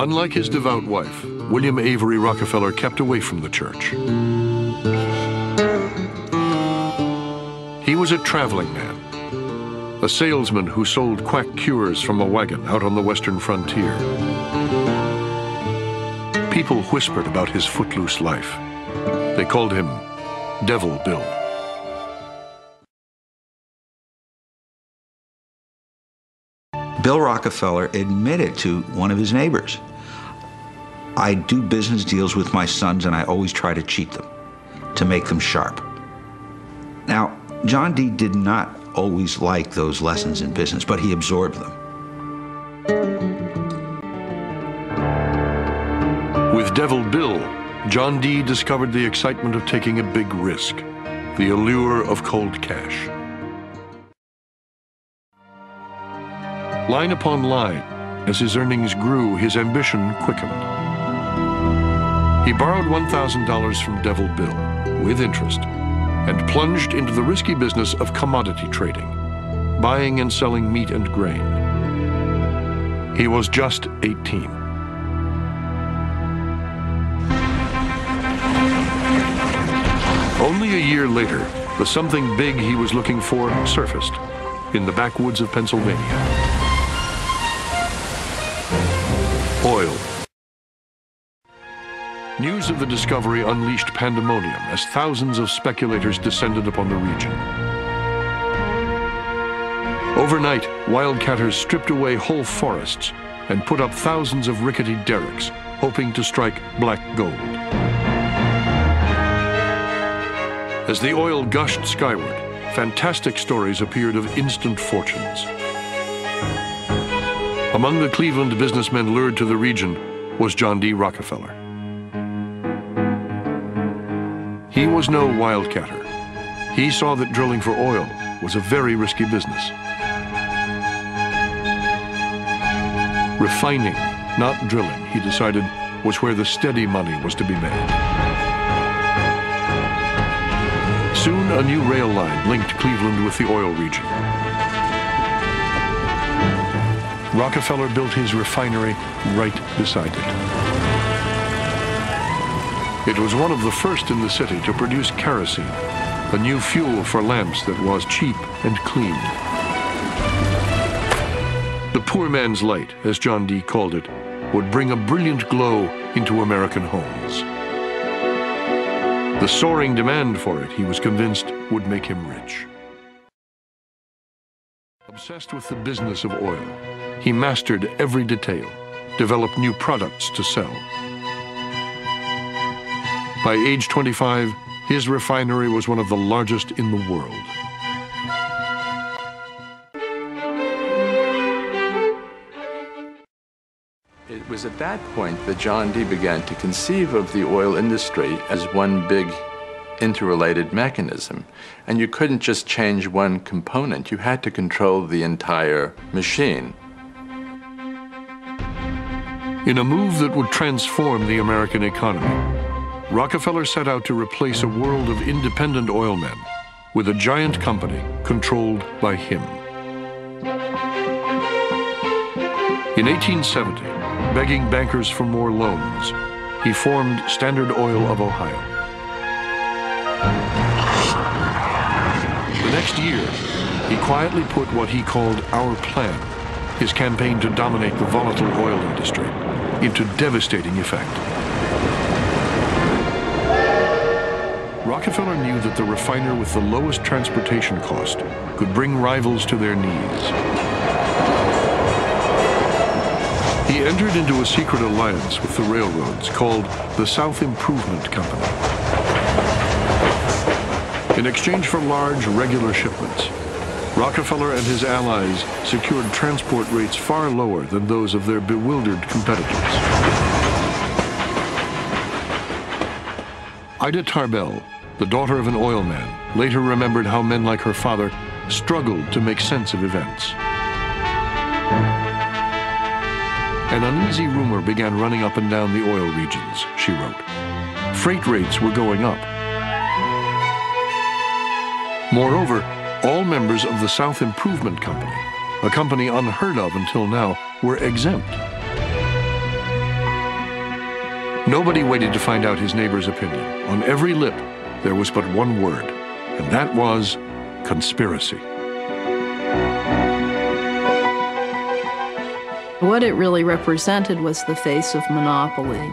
Unlike his devout wife, William Avery Rockefeller kept away from the church. He was a traveling man, a salesman who sold quack cures from a wagon out on the western frontier. People whispered about his footloose life. They called him Devil Bill. Bill Rockefeller admitted to one of his neighbors, "I do business deals with my sons and I always try to cheat them, to make them sharp." Now, John D. did not always like those lessons in business, but he absorbed them. With Devil Bill, John D. discovered the excitement of taking a big risk, the allure of cold cash. Line upon line, as his earnings grew, his ambition quickened. He borrowed $1,000 from Devil Bill, with interest, and plunged into the risky business of commodity trading, buying and selling meat and grain. He was just 18. Only a year later, the something big he was looking for surfaced in the backwoods of Pennsylvania. Oil. News of the discovery unleashed pandemonium as thousands of speculators descended upon the region. Overnight, wildcatters stripped away whole forests and put up thousands of rickety derricks, hoping to strike black gold. As the oil gushed skyward, fantastic stories appeared of instant fortunes. Among the Cleveland businessmen lured to the region was John D. Rockefeller. He was no wildcatter. He saw that drilling for oil was a very risky business. Refining, not drilling, he decided, was where the steady money was to be made. Soon, a new rail line linked Cleveland with the oil region. Rockefeller built his refinery right beside it. It was one of the first in the city to produce kerosene, a new fuel for lamps that was cheap and clean. The poor man's light, as John D. called it, would bring a brilliant glow into American homes. The soaring demand for it, he was convinced, would make him rich. Obsessed with the business of oil, he mastered every detail, developed new products to sell. By age 25, his refinery was one of the largest in the world. It was at that point that John D. began to conceive of the oil industry as one big interrelated mechanism. And you couldn't just change one component. You had to control the entire machine. In a move that would transform the American economy, Rockefeller set out to replace a world of independent oil men with a giant company controlled by him. In 1870, begging bankers for more loans, he formed Standard Oil of Ohio. The next year, he quietly put what he called Our Plan, his campaign to dominate the volatile oil industry, into devastating effect. Rockefeller knew that the refiner with the lowest transportation cost could bring rivals to their knees. He entered into a secret alliance with the railroads called the South Improvement Company. In exchange for large, regular shipments, Rockefeller and his allies secured transport rates far lower than those of their bewildered competitors. Ida Tarbell, the daughter of an oil man, later remembered how men like her father struggled to make sense of events. An uneasy rumor began running up and down the oil regions, she wrote. Freight rates were going up. Moreover, all members of the South Improvement Company, a company unheard of until now, were exempt. Nobody waited to find out his neighbor's opinion. On every lip, there was but one word, and that was conspiracy. What it really represented was the face of monopoly.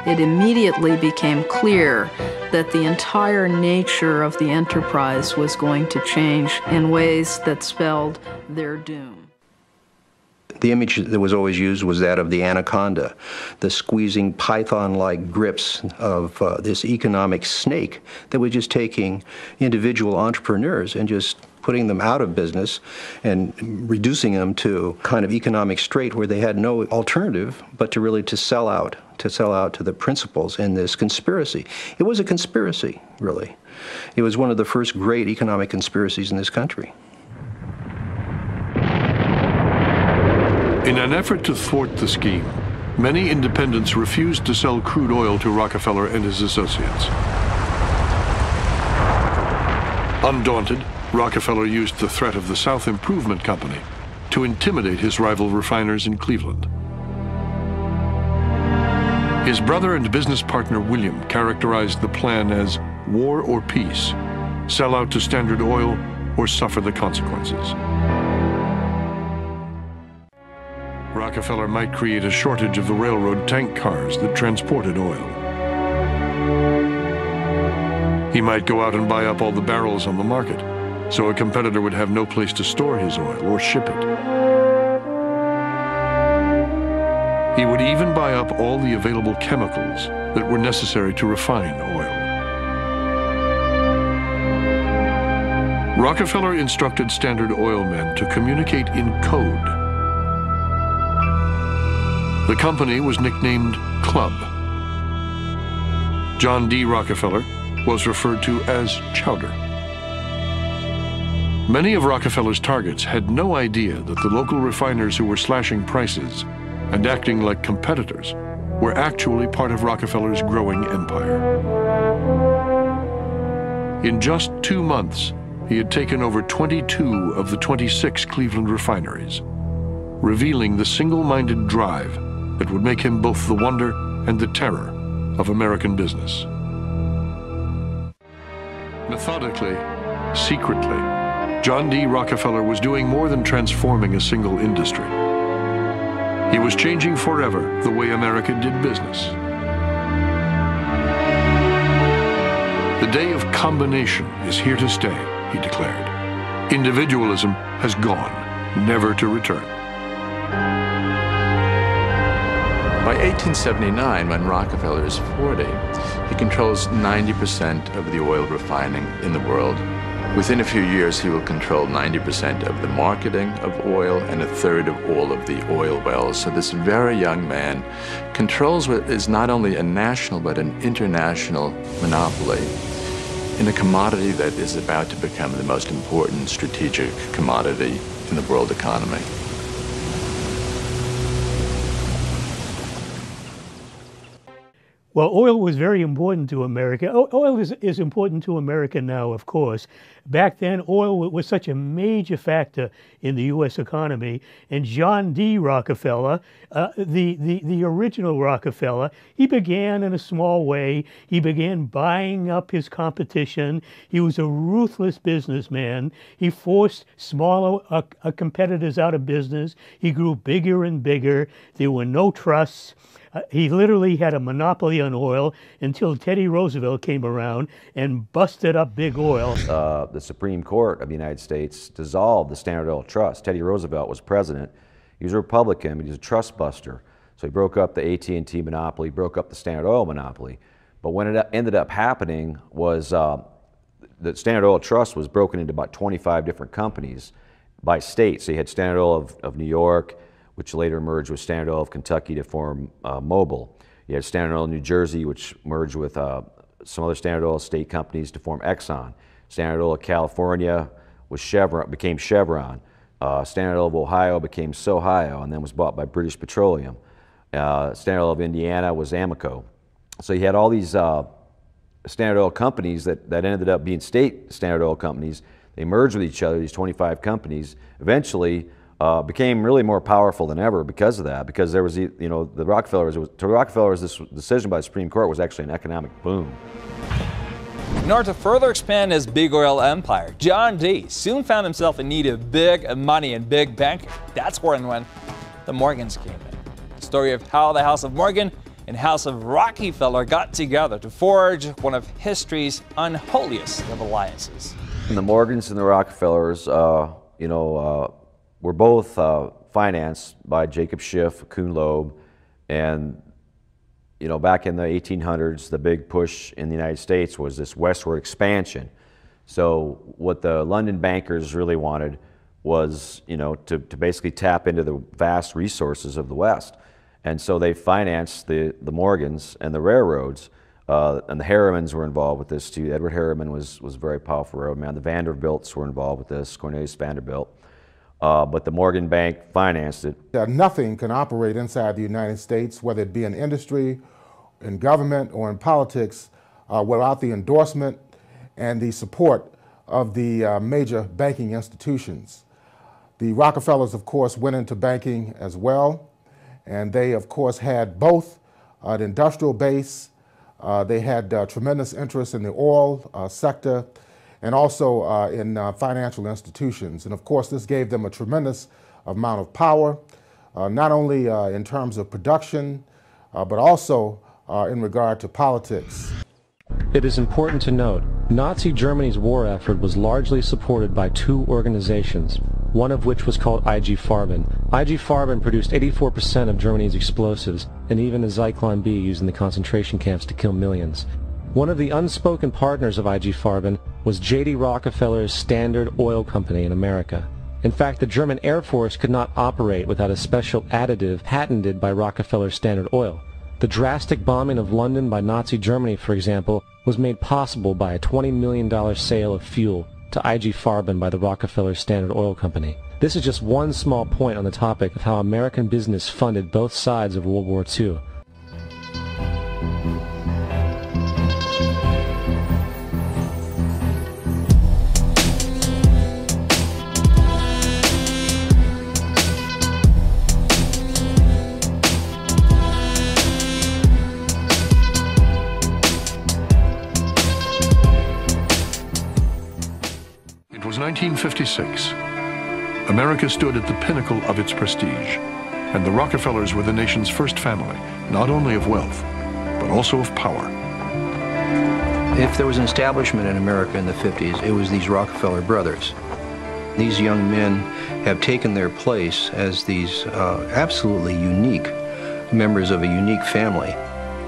It immediately became clear that the entire nature of the enterprise was going to change in ways that spelled their doom. The image that was always used was that of the anaconda, the squeezing python-like grips of this economic snake that was just taking individual entrepreneurs and just putting them out of business and reducing them to kind of economic strait where they had no alternative but to really sell out to the principals in this conspiracy. It was a conspiracy, really. It was one of the first great economic conspiracies in this country. In an effort to thwart the scheme, many independents refused to sell crude oil to Rockefeller and his associates. Undaunted, Rockefeller used the threat of the South Improvement Company to intimidate his rival refiners in Cleveland. His brother and business partner William characterized the plan as war or peace, sell out to Standard Oil or suffer the consequences. Rockefeller might create a shortage of the railroad tank cars that transported oil. He might go out and buy up all the barrels on the market, so a competitor would have no place to store his oil or ship it. He would even buy up all the available chemicals that were necessary to refine oil. Rockefeller instructed Standard Oil men to communicate in code. The company was nicknamed Club. John D. Rockefeller was referred to as Chowder. Many of Rockefeller's targets had no idea that the local refiners who were slashing prices and acting like competitors were actually part of Rockefeller's growing empire. In just 2 months, he had taken over 22 of the 26 Cleveland refineries, revealing the single-minded drive that would make him both the wonder and the terror of American business. Methodically, secretly, John D. Rockefeller was doing more than transforming a single industry. He was changing forever the way America did business. The day of combination is here to stay, he declared. Individualism has gone, never to return. By 1879, when Rockefeller is 40, he controls 90% of the oil refining in the world. Within a few years, he will control 90% of the marketing of oil and a third of all of the oil wells. So this very young man controls what is not only a national but an international monopoly in a commodity that is about to become the most important strategic commodity in the world economy. Well, oil was very important to America. Oil is important to America now, of course. Back then, oil was such a major factor in the U.S. economy. And John D. Rockefeller, the original Rockefeller, he began in a small way. He began buying up his competition. He was a ruthless businessman. He forced smaller competitors out of business. He grew bigger and bigger. There were no trusts. He literally had a monopoly on oil until Teddy Roosevelt came around and busted up big oil. The Supreme Court of the United States dissolved the Standard Oil Trust. Teddy Roosevelt was president. He was a Republican, but he was a trust buster. So he broke up the AT&T monopoly, broke up the Standard Oil monopoly. But what ended up happening was the Standard Oil Trust was broken into about 25 different companies by state. So you had Standard Oil of New York, which later merged with Standard Oil of Kentucky to form Mobil. You had Standard Oil of New Jersey, which merged with some other Standard Oil state companies to form Exxon. Standard Oil of California was became Chevron. Standard Oil of Ohio became Sohio and then was bought by British Petroleum. Standard Oil of Indiana was Amoco. So you had all these Standard Oil companies that ended up being state Standard Oil companies. They merged with each other, these 25 companies. Eventually, became really more powerful than ever because of that, because there was, you know, the Rockefellers, to Rockefellers, this decision by the Supreme Court was actually an economic boom. In order to further expand his big oil empire, John D. soon found himself in need of big money and big banking. That's when the Morgans came in. The story of how the House of Morgan and House of Rockefeller got together to forge one of history's unholiest of alliances. And the Morgans and the Rockefellers, were both financed by Jacob Schiff, Kuhn Loeb, and you know, back in the 1800s, the big push in the United States was this westward expansion. So what the London bankers really wanted was, you know, to basically tap into the vast resources of the West. And so they financed the Morgans and the railroads, and the Harrimans were involved with this too. Edward Harriman was a very powerful railroad. The Vanderbilts were involved with this, Cornelius Vanderbilt. But the Morgan Bank financed it. Nothing can operate inside the United States, whether it be in industry, in government, or in politics, without the endorsement and the support of the major banking institutions. The Rockefellers, of course, went into banking as well, and they, of course, had both an industrial base, they had tremendous interest in the oil sector, and also in financial institutions. And of course, this gave them a tremendous amount of power, not only in terms of production, but also in regard to politics. It is important to note, Nazi Germany's war effort was largely supported by two organizations, one of which was called IG Farben. IG Farben produced 84% of Germany's explosives, and even the Zyklon B used in the concentration camps to kill millions. One of the unspoken partners of IG Farben was J.D. Rockefeller's Standard Oil Company in America. In fact, the German Air Force could not operate without a special additive patented by Rockefeller's Standard Oil. The drastic bombing of London by Nazi Germany, for example, was made possible by a $20 million sale of fuel to IG Farben by the Rockefeller Standard Oil Company. This is just one small point on the topic of how American business funded both sides of World War II. It was 1956. America stood at the pinnacle of its prestige, and the Rockefellers were the nation's first family, not only of wealth, but also of power. If there was an establishment in America in the 50s, it was these Rockefeller brothers. These young men have taken their place as these absolutely unique members of a unique family.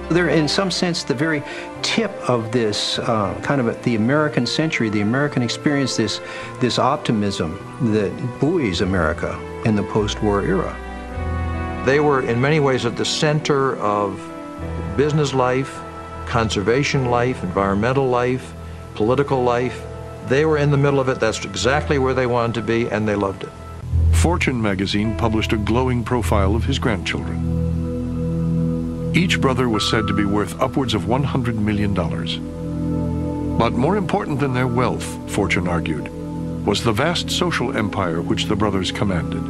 They're, in some sense, the very tip of this kind of the American century, the American experience, this optimism that buoys America in the post-war era. They were in many ways at the center of business life, conservation life, environmental life, political life. They were in the middle of it. That's exactly where they wanted to be, and they loved it. Fortune magazine published a glowing profile of his grandchildren. Each brother was said to be worth upwards of $100 million. But more important than their wealth, Fortune argued, was the vast social empire which the brothers commanded.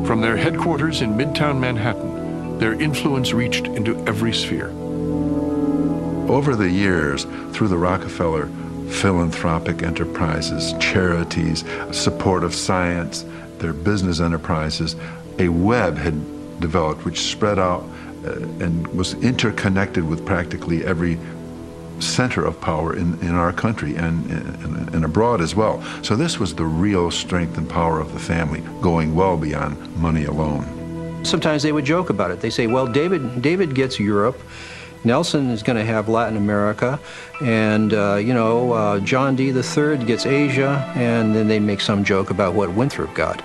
From their headquarters in Midtown Manhattan, their influence reached into every sphere. Over the years, through the Rockefeller philanthropic enterprises, charities, support of science, their business enterprises, a web had developed which spread out and was interconnected with practically every center of power in our country and abroad as well. So this was the real strength and power of the family, going well beyond money alone. Sometimes they would joke about it. They say, well, David gets Europe, Nelson is going to have Latin America, and John D. III gets Asia, and then they make some joke about what Winthrop got,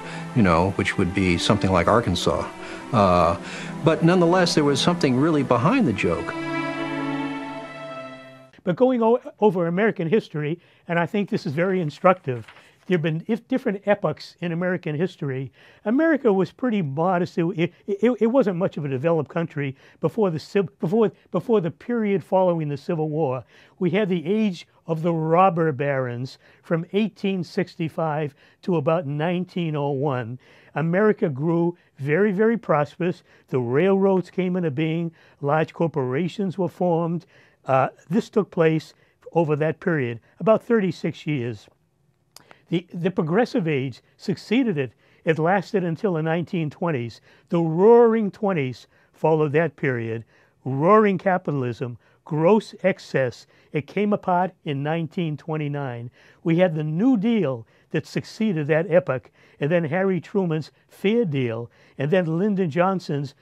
which would be something like Arkansas. But nonetheless, there was something really behind the joke. But going over American history, and I think this is very instructive, there have been different epochs in American history. America was pretty modest. It wasn't much of a developed country before the period following the Civil War. We had the age of the robber barons from 1865 to about 1901. America grew very, very prosperous. The railroads came into being. Large corporations were formed. This took place over that period, about 36 years. The Progressive Age succeeded it. It lasted until the 1920s. The Roaring Twenties followed that period. Roaring capitalism, gross excess. It came apart in 1929. We had the New Deal that succeeded that epoch, and then Harry Truman's Fair Deal, and then Lyndon Johnson's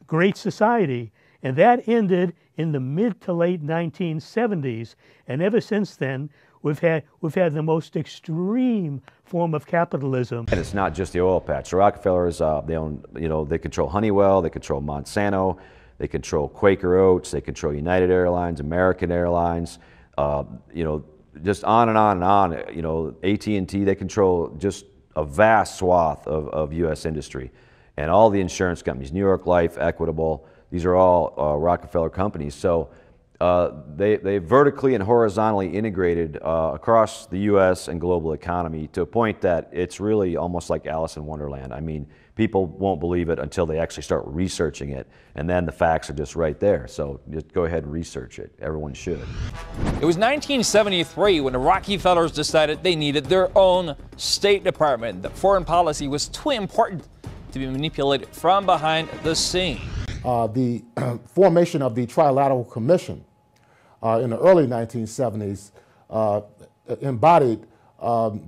Great Society. And that ended in the mid to late 1970s. And ever since then, we've had the most extreme form of capitalism. And it's not just the oil patch. The Rockefellers, they own, they control Honeywell, they control Monsanto, they control Quaker Oats, they control United Airlines, American Airlines, just on and on and on. AT&T, they control just a vast swath of U.S. industry. And all the insurance companies, New York Life, Equitable, these are all Rockefeller companies. So they vertically and horizontally integrated across the U.S. and global economy to a point that it's really almost like Alice in Wonderland. I mean, people won't believe it until they actually start researching it, and then the facts are just right there. So just go ahead and research it. Everyone should. It was 1973 when the Rockefellers decided they needed their own State Department. That foreign policy was too important to be manipulated from behind the scene. The formation of the Trilateral Commission in the early 1970s embodied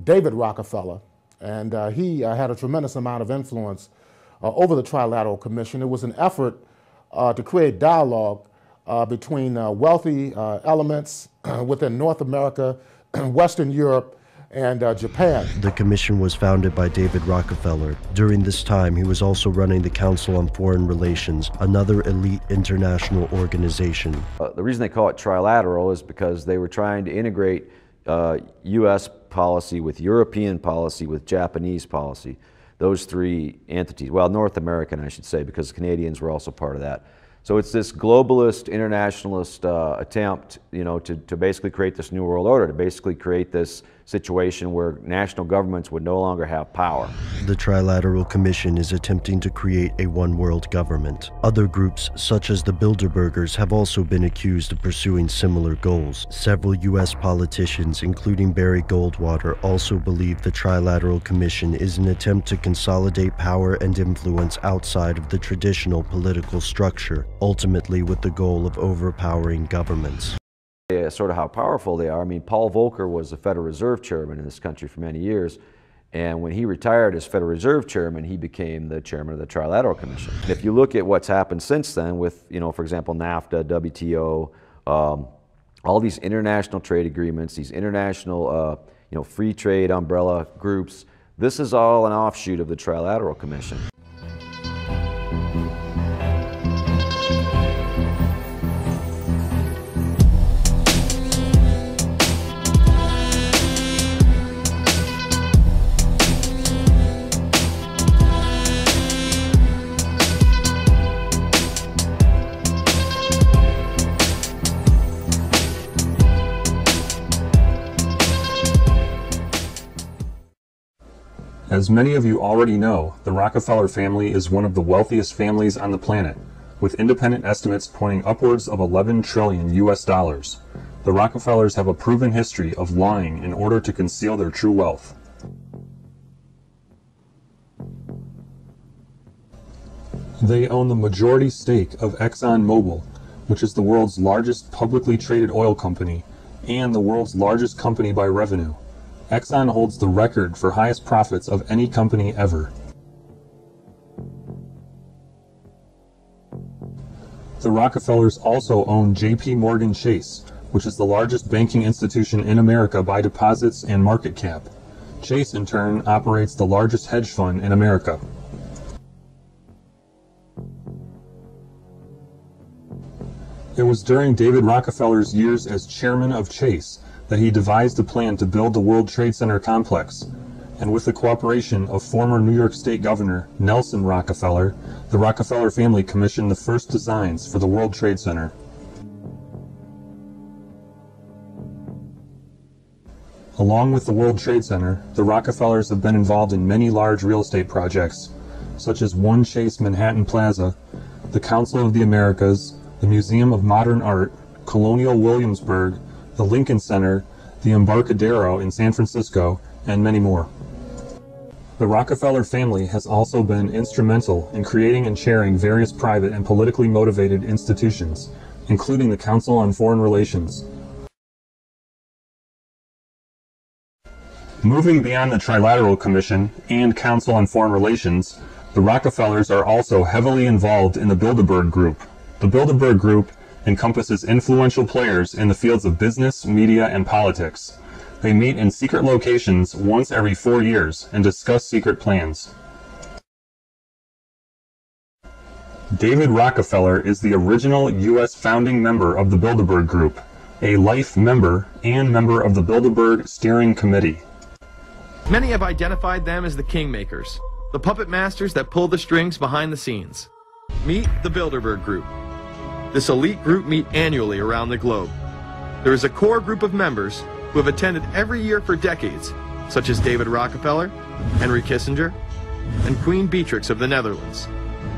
David Rockefeller, and he had a tremendous amount of influence over the Trilateral Commission. It was an effort to create dialogue between wealthy elements within North America, Western Europe, and Japan. The commission was founded by David Rockefeller. During this time, he was also running the Council on Foreign Relations, another elite international organization. The reason they call it trilateral is because they were trying to integrate U.S. policy with European policy with Japanese policy. Those three entities, well, North American, I should say, because Canadians were also part of that. So it's this globalist, internationalist attempt, to basically create this new world order, to basically create this situation where national governments would no longer have power. The Trilateral Commission is attempting to create a one-world government. Other groups, such as the Bilderbergers, have also been accused of pursuing similar goals. Several U.S. politicians, including Barry Goldwater, also believe the Trilateral Commission is an attempt to consolidate power and influence outside of the traditional political structure, ultimately with the goal of overpowering governments. Sort of how powerful they are. I mean, Paul Volcker was the Federal Reserve Chairman in this country for many years, and when he retired as Federal Reserve Chairman, he became the Chairman of the Trilateral Commission. And if you look at what's happened since then with, for example, NAFTA, WTO, all these international trade agreements, these international, free trade umbrella groups, this is all an offshoot of the Trilateral Commission. As many of you already know, the Rockefeller family is one of the wealthiest families on the planet, with independent estimates pointing upwards of $11 trillion US. The Rockefellers have a proven history of lying in order to conceal their true wealth. They own the majority stake of ExxonMobil, which is the world's largest publicly traded oil company and the world's largest company by revenue. Exxon holds the record for highest profits of any company ever. The Rockefellers also own J.P. Morgan Chase, which is the largest banking institution in America by deposits and market cap. Chase, in turn, operates the largest hedge fund in America. It was during David Rockefeller's years as chairman of Chase that he devised a plan to build the World Trade Center complex, and with the cooperation of former New York State Governor Nelson Rockefeller, the Rockefeller family commissioned the first designs for the World Trade Center. Along with the World Trade Center, the Rockefellers have been involved in many large real estate projects, such as One Chase Manhattan Plaza, the Council of the Americas, the Museum of Modern Art, Colonial Williamsburg, the Lincoln Center, the Embarcadero in San Francisco, and many more. The Rockefeller family has also been instrumental in creating and chairing various private and politically motivated institutions, including the Council on Foreign Relations. Moving beyond the Trilateral Commission and Council on Foreign Relations, the Rockefellers are also heavily involved in the Bilderberg Group. The Bilderberg Group encompasses influential players in the fields of business, media, and politics. They meet in secret locations once every 4 years and discuss secret plans. David Rockefeller is the original U.S. founding member of the Bilderberg Group, a life member and member of the Bilderberg Steering Committee. Many have identified them as the kingmakers, the puppet masters that pull the strings behind the scenes. Meet the Bilderberg Group. This elite group meet annually around the globe. There is a core group of members who have attended every year for decades, such as David Rockefeller, Henry Kissinger, and Queen Beatrix of the Netherlands.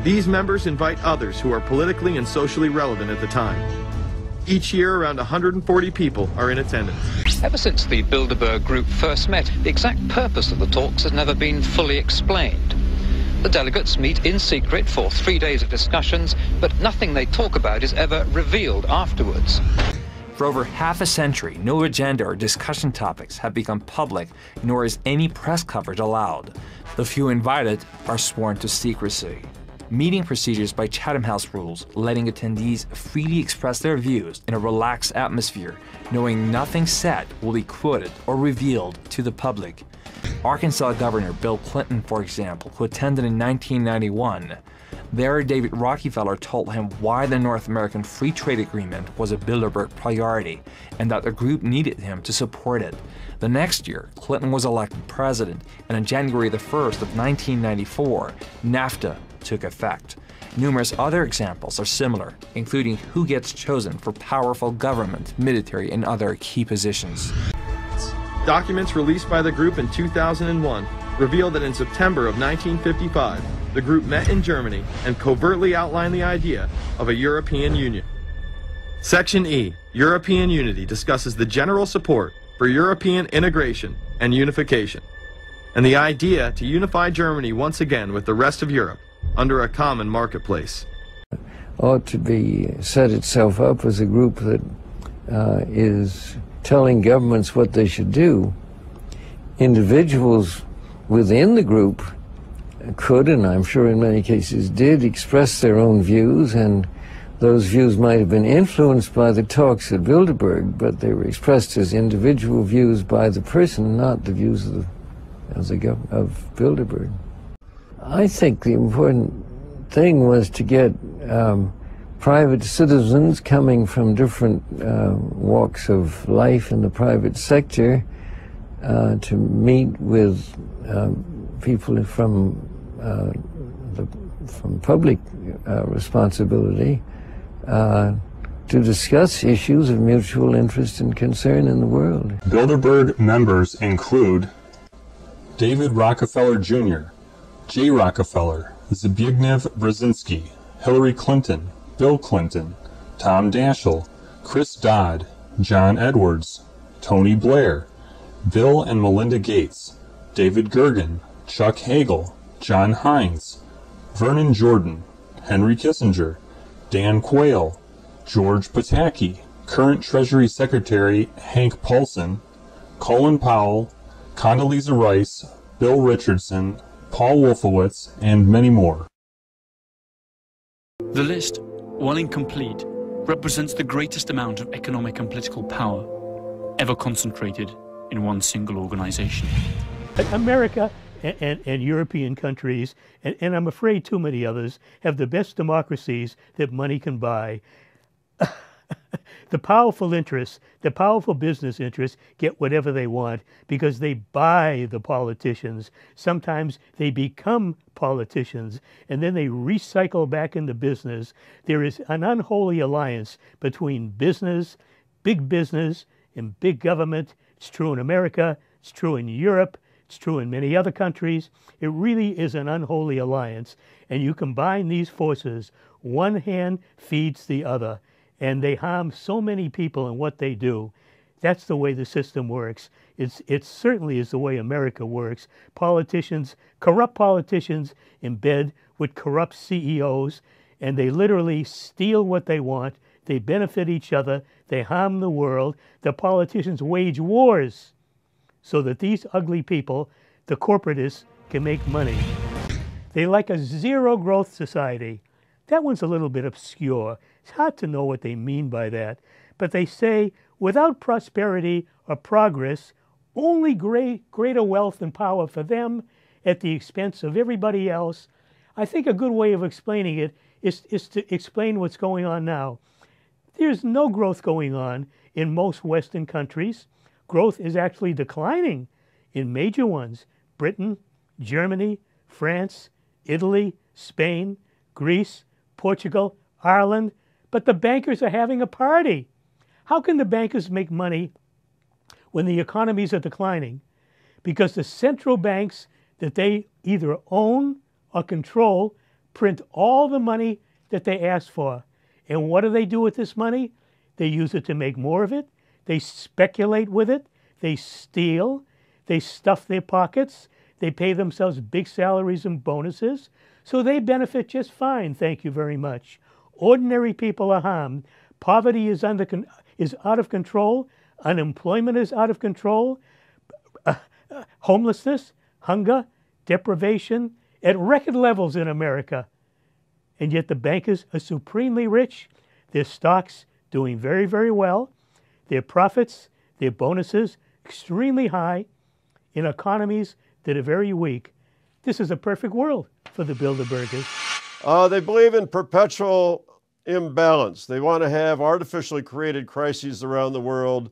These members invite others who are politically and socially relevant at the time. Each year, around 140 people are in attendance. Ever since the Bilderberg Group first met, the exact purpose of the talks has never been fully explained. The delegates meet in secret for 3 days of discussions, but nothing they talk about is ever revealed afterwards. For over half a century, no agenda or discussion topics have become public, nor is any press coverage allowed. The few invited are sworn to secrecy. Meeting procedures by Chatham House rules, letting attendees freely express their views in a relaxed atmosphere, knowing nothing said will be quoted or revealed to the public. Arkansas Governor Bill Clinton, for example, who attended in 1991, there David Rockefeller told him why the North American Free Trade Agreement was a Bilderberg priority and that the group needed him to support it. The next year, Clinton was elected president, and on January the 1st of 1994, NAFTA took effect. Numerous other examples are similar, including who gets chosen for powerful government, military, and other key positions. Documents released by the group in 2001 reveal that in September of 1955, the group met in Germany and covertly outlined the idea of a European Union. Section E, European Unity, discusses the general support for European integration and unification, and the idea to unify Germany once again with the rest of Europe under a common marketplace. Ought to be set itself up as a group that is telling governments what they should do. Individuals within the group could, and I'm sure in many cases did, express their own views, and those views might have been influenced by the talks at Bilderberg, but they were expressed as individual views by the person, not the views of Bilderberg. I think the important thing was to get private citizens coming from different walks of life in the private sector to meet with people from public responsibility to discuss issues of mutual interest and concern in the world. Bilderberg members include David Rockefeller Jr., J. Rockefeller, Zbigniew Brzezinski, Hillary Clinton, Bill Clinton, Tom Daschle, Chris Dodd, John Edwards, Tony Blair, Bill and Melinda Gates, David Gergen, Chuck Hagel, John Hines, Vernon Jordan, Henry Kissinger, Dan Quayle, George Pataki, current Treasury Secretary Hank Paulson, Colin Powell, Condoleezza Rice, Bill Richardson, Paul Wolfowitz, and many more. The list, while incomplete, represents the greatest amount of economic and political power ever concentrated in one single organization. America and European countries, and I'm afraid too many others, have the best democracies that money can buy. The powerful interests, the powerful business interests get whatever they want because they buy the politicians. Sometimes they become politicians and then they recycle back into business. There is an unholy alliance between business, big business, and big government. It's true in America. It's true in Europe. It's true in many other countries. It really is an unholy alliance. And you combine these forces, one hand feeds the other. And they harm so many people in what they do. That's the way the system works. It certainly is the way America works. Politicians, corrupt politicians in bed with corrupt CEOs, and they literally steal what they want. They benefit each other. They harm the world. The politicians wage wars so that these ugly people, the corporatists, can make money. They like a zero-growth society. That one's a little bit obscure. It's hard to know what they mean by that. But they say, without prosperity or progress, only greater wealth and power for them at the expense of everybody else. I think a good way of explaining it is to explain what's going on now. There's no growth going on in most Western countries. Growth is actually declining in major ones: Britain, Germany, France, Italy, Spain, Greece, Portugal, Ireland. But the bankers are having a party. How can the bankers make money when the economies are declining? Because the central banks that they either own or control print all the money that they ask for. And what do they do with this money? They use it to make more of it. They speculate with it. They steal. They stuff their pockets. They pay themselves big salaries and bonuses. So they benefit just fine, thank you very much. Ordinary people are harmed. Poverty is out of control. Unemployment is out of control. Homelessness, hunger, deprivation at record levels in America. And yet the bankers are supremely rich. Their stocks doing very, very well. Their profits, their bonuses, extremely high in economies that are very weak. This is a perfect world for the Bilderbergers. They believe in perpetual imbalance. They want to have artificially created crises around the world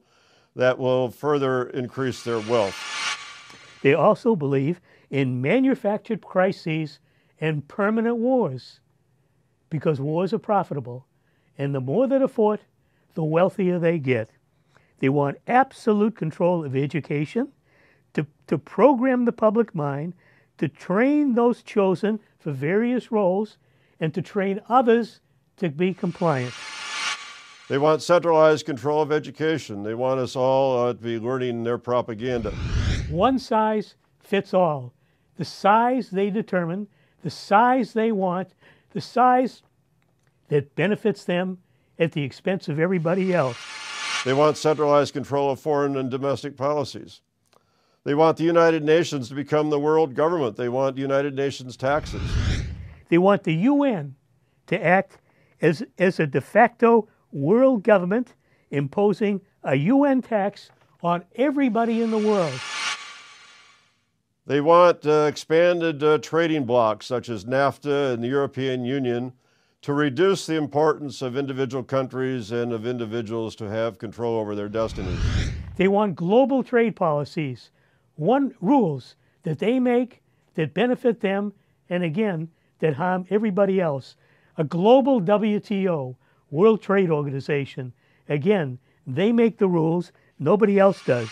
that will further increase their wealth. They also believe in manufactured crises and permanent wars because wars are profitable. And the more that are fought, the wealthier they get. They want absolute control of education, to program the public mind, to train those chosen for various roles, and to train others to be compliant. They want centralized control of education. They want us all to be learning their propaganda. One size fits all. The size they determine, the size they want, the size that benefits them at the expense of everybody else. They want centralized control of foreign and domestic policies. They want the United Nations to become the world government. They want United Nations taxes. They want the UN to act as a de facto world government, imposing a UN tax on everybody in the world. They want expanded trading blocs such as NAFTA and the European Union to reduce the importance of individual countries and of individuals to have control over their destinies. They want global trade policies, rules that they make that benefit them and again that harm everybody else. A global WTO, World Trade Organization. Again, they make the rules, nobody else does.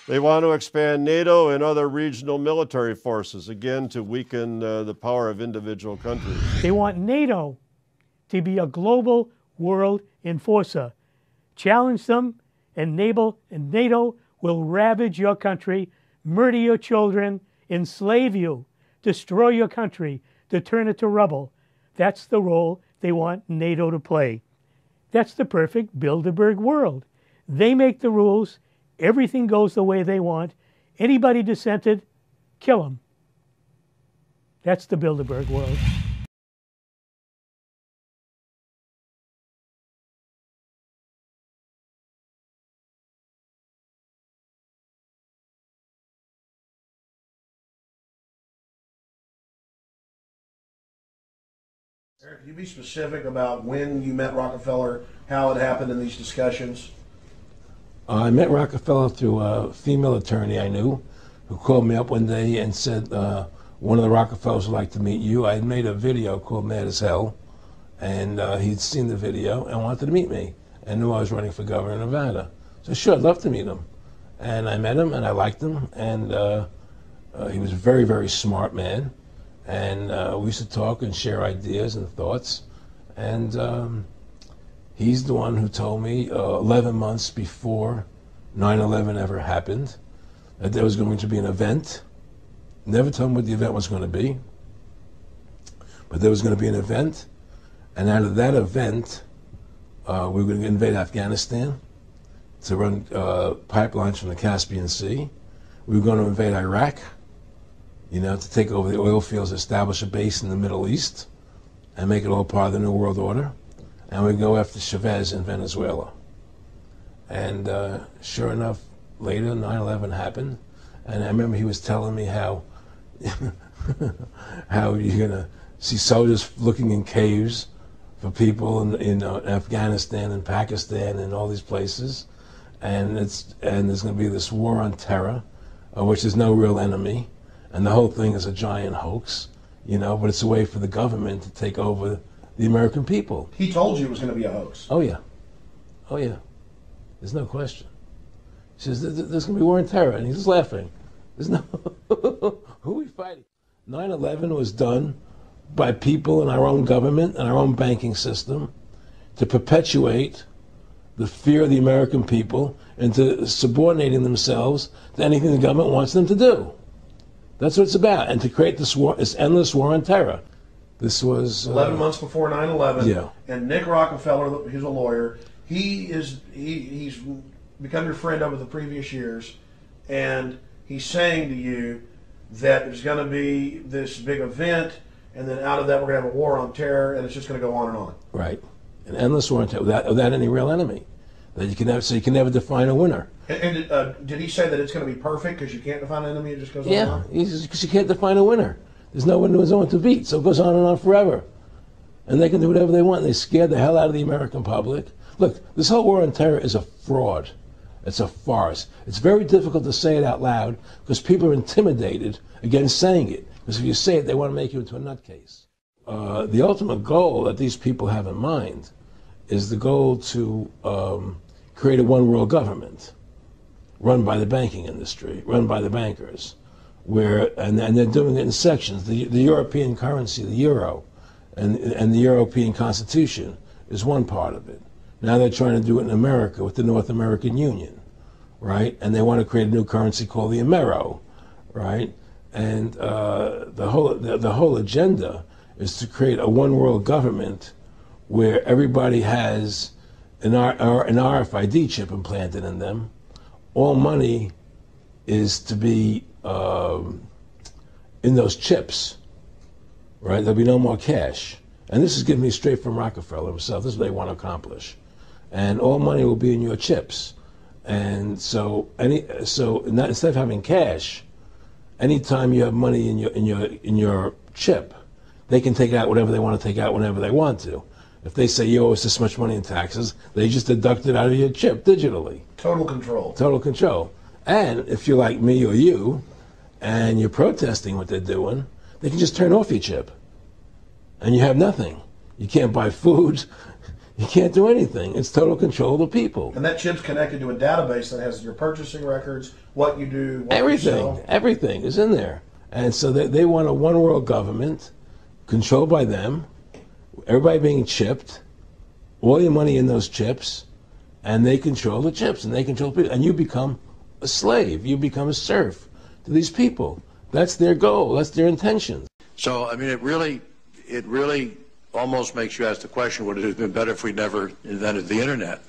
They want to expand NATO and other regional military forces, again to weaken the power of individual countries. They want NATO to be a global world enforcer. Challenge them and NATO will ravage your country, murder your children, enslave you, destroy your country, to turn it to rubble. That's the role they want NATO to play. That's the perfect Bilderberg world. They make the rules. Everything goes the way they want. Anybody dissented, kill them. That's the Bilderberg world. Eric, can you be specific about when you met Rockefeller, how it happened in these discussions? I met Rockefeller through a female attorney I knew who called me up one day and said, one of the Rockefellers would like to meet you. I had made a video called Mad as Hell, and he'd seen the video and wanted to meet me and knew I was running for governor of Nevada. So sure, I'd love to meet him. And I met him and I liked him, and he was a very, very smart man. And we used to talk and share ideas and thoughts. And he's the one who told me 11 months before 9/11 ever happened that there was going to be an event. Never told him what the event was going to be, but there was going to be an event. And out of that event, we were going to invade Afghanistan to run pipelines from the Caspian Sea. We were going to invade Iraq, you know, to take over the oil fields, establish a base in the Middle East, and make it all part of the New World Order. And we go after Chavez in Venezuela. And sure enough, later 9/11 happened, and I remember he was telling me how how you're gonna see soldiers looking in caves for people in Afghanistan and Pakistan and all these places, and there's gonna be this war on terror, which is no real enemy, and the whole thing is a giant hoax, you know, but it's a way for the government to take over the American people. He told you it was going to be a hoax. Oh yeah, oh yeah, there's no question. He says there's going to be war on terror, and he's just laughing. There's no who are we fighting? 9/11 was done by people in our own government and our own banking system to perpetuate the fear of the American people into subordinating themselves to anything the government wants them to do. That's what it's about, and to create this war, this endless war on terror. This was 11 months before 9/11. Yeah. And Nick Rockefeller, he's a lawyer. He's become your friend over the previous years, and he's saying to you that there's going to be this big event, and then out of that we're going to have a war on terror, and it's just going to go on and on. Right, an endless war on terror without any real enemy. That you can never, so you can never define a winner. And did he say that it's going to be perfect because you can't define an enemy? It just goes on Yeah, and on? because you can't define a winner. There's no one to beat, so it goes on and on forever. And they can do whatever they want. They scared the hell out of the American public. Look, this whole war on terror is a fraud. It's a farce. It's very difficult to say it out loud because people are intimidated against saying it. Because if you say it, they want to make you into a nutcase. The ultimate goal that these people have in mind is the goal to create a one-world government run by the banking industry, run by the bankers. And they're doing it in sections. The European currency, the euro, and the European Constitution is one part of it. Now they're trying to do it in America with the North American Union, right? And they want to create a new currency called the Amero, right? And the whole agenda is to create a one-world government where everybody has an RFID chip implanted in them. All money is to be in those chips, right? There'll be no more cash. And this is giving me straight from Rockefeller himself. This is what they want to accomplish. And all money will be in your chips. And so instead of having cash, anytime you have money in your chip, they can take out whatever they want to take out whenever they want to. If they say you owe us this much money in taxes, they just deduct it out of your chip digitally. Total control. Total control. And if you're like me or you, and you're protesting what they're doing, they can just turn off your chip. And you have nothing. You can't buy food. You can't do anything. It's total control of the people. And that chip's connected to a database that has your purchasing records, what you do, what you sell. Everything is in there. And so they want a one-world government controlled by them, everybody being chipped, all your money in those chips, and they control the chips, and they control people. And you become a slave. You become a serf to these people. That's their goal. That's their intention. So, I mean, it really almost makes you ask the question, would it have been better if we never invented the internet?